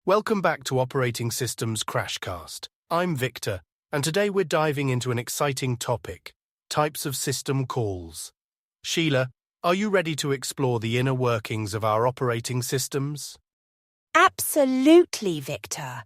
Welcome back to Operating Systems Crashcast. I'm Victor, and today we're diving into an exciting topic: types of system calls. Sheila, are you ready to explore the inner workings of our operating systems? Absolutely, Victor.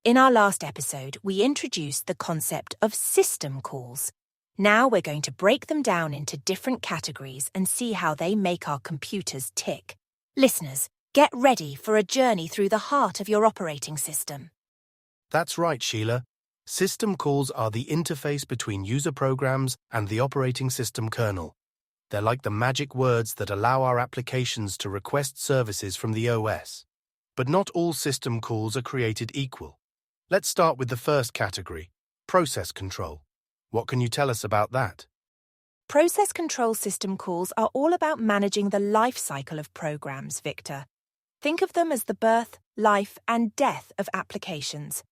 In our last episode, we introduced the concept of system calls. Now we're going to break them down into different categories and see how they make our computers tick. Listeners, get ready for a journey through the heart of your operating system. That's right, Sheila. System calls are the interface between user programs and the operating system kernel. They're like the magic words that allow our applications to request services from the OS. But not all system calls are created equal. Let's start with the first category: process control. What can you tell us about that? Process control system calls are all about managing the life cycle of programs, Victor. Think of them as the birth, life, and death of applications.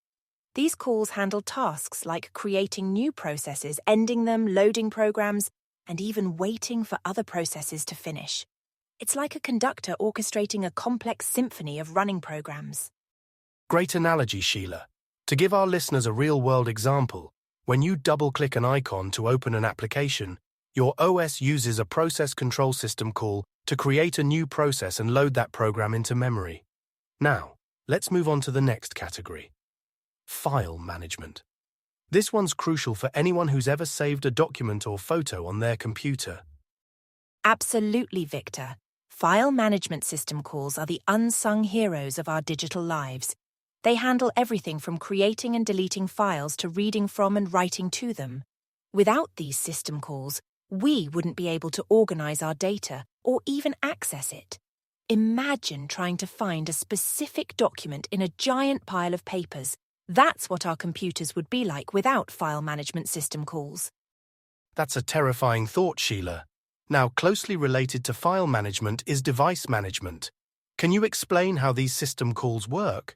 These calls handle tasks like creating new processes, ending them, loading programs, and even waiting for other processes to finish. It's like a conductor orchestrating a complex symphony of running programs. Great analogy, Sheila. To give our listeners a real-world example, when you double-click an icon to open an application, your OS uses a process control system call to create a new process and load that program into memory. Now, let's move on to the next category: file management. This one's crucial for anyone who's ever saved a document or photo on their computer. Absolutely, Victor. File management system calls are the unsung heroes of our digital lives. They handle everything from creating and deleting files to reading from and writing to them. Without these system calls, we wouldn't be able to organize our data or even access it. Imagine trying to find a specific document in a giant pile of papers. That's what our computers would be like without file management system calls. That's a terrifying thought, Sheila. Now, closely related to file management is device management. Can you explain how these system calls work?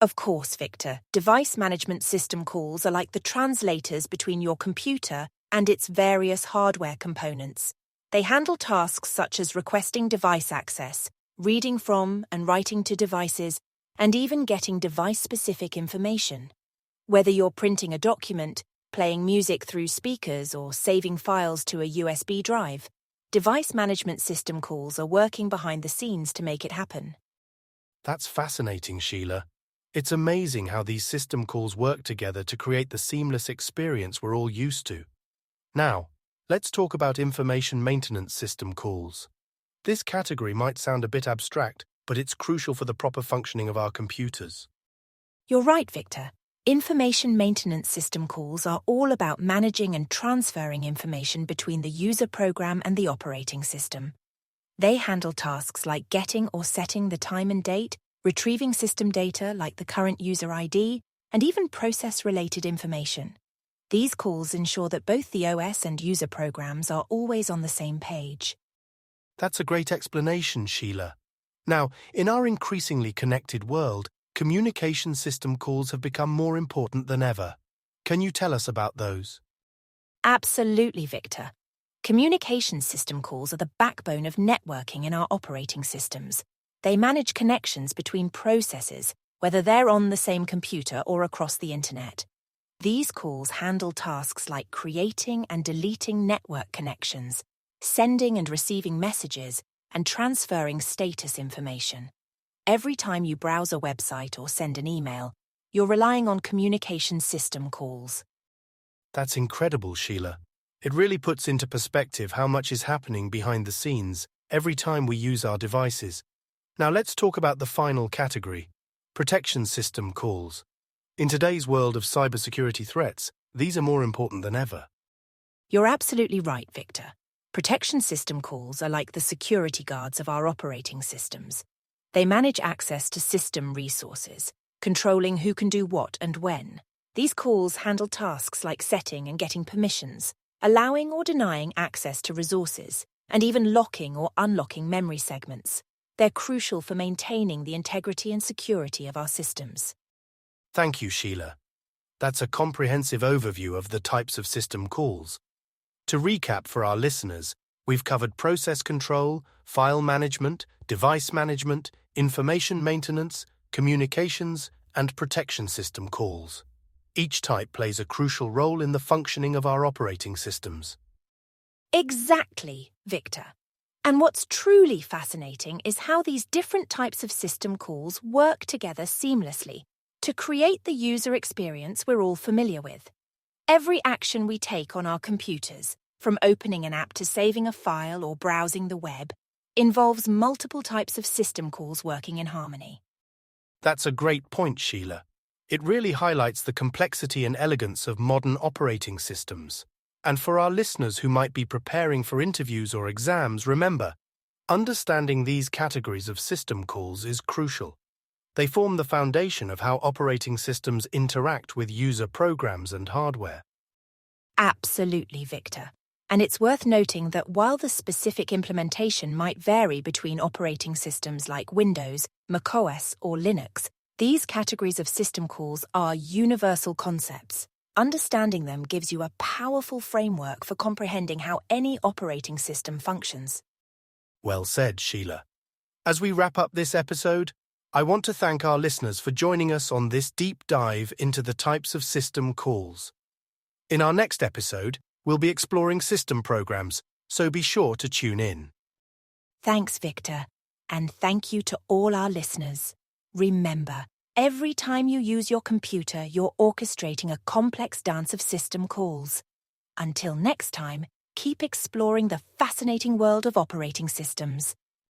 Of course, Victor. Device management system calls are like the translators between your computer and its various hardware components. They handle tasks such as requesting device access, reading from and writing to devices, and even getting device-specific information. Whether you're printing a document, playing music through speakers, or saving files to a USB drive, device management system calls are working behind the scenes to make it happen. That's fascinating, Sheila. It's amazing how these system calls work together to create the seamless experience we're all used to. Now, let's talk about information maintenance system calls. This category might sound a bit abstract, but it's crucial for the proper functioning of our computers. You're right, Victor. Information maintenance system calls are all about managing and transferring information between the user program and the operating system. They handle tasks like getting or setting the time and date, retrieving system data like the current user ID, and even process-related information. These calls ensure that both the OS and user programs are always on the same page. That's a great explanation, Sheila. Now, in our increasingly connected world, communication system calls have become more important than ever. Can you tell us about those? Absolutely, Victor. Communication system calls are the backbone of networking in our operating systems. They manage connections between processes, whether they're on the same computer or across the internet. These calls handle tasks like creating and deleting network connections, sending and receiving messages, and transferring status information. Every time you browse a website or send an email, you're relying on communication system calls. That's incredible, Sheila. It really puts into perspective how much is happening behind the scenes every time we use our devices. Now let's talk about the final category: protection system calls. In today's world of cybersecurity threats, these are more important than ever. You're absolutely right, Victor. Protection system calls are like the security guards of our operating systems. They manage access to system resources, controlling who can do what and when. These calls handle tasks like setting and getting permissions, allowing or denying access to resources, and even locking or unlocking memory segments. They're crucial for maintaining the integrity and security of our systems. Thank you, Sheila. That's a comprehensive overview of the types of system calls. To recap for our listeners, we've covered process control, file management, device management, information maintenance, communications, and protection system calls. Each type plays a crucial role in the functioning of our operating systems. Exactly, Victor. And what's truly fascinating is how these different types of system calls work together seamlessly to create the user experience we're all familiar with. Every action we take on our computers, from opening an app to saving a file or browsing the web, involves multiple types of system calls working in harmony. That's a great point, Sheila. It really highlights the complexity and elegance of modern operating systems. And for our listeners who might be preparing for interviews or exams, remember, understanding these categories of system calls is crucial. They form the foundation of how operating systems interact with user programs and hardware. Absolutely, Victor. And it's worth noting that while the specific implementation might vary between operating systems like Windows, macOS, or Linux, these categories of system calls are universal concepts. Understanding them gives you a powerful framework for comprehending how any operating system functions. Well said, Sheila. As we wrap up this episode, I want to thank our listeners for joining us on this deep dive into the types of system calls. In our next episode, we'll be exploring system programs, so be sure to tune in. Thanks, Victor, and thank you to all our listeners. Remember, every time you use your computer, you're orchestrating a complex dance of system calls. Until next time, keep exploring the fascinating world of operating systems.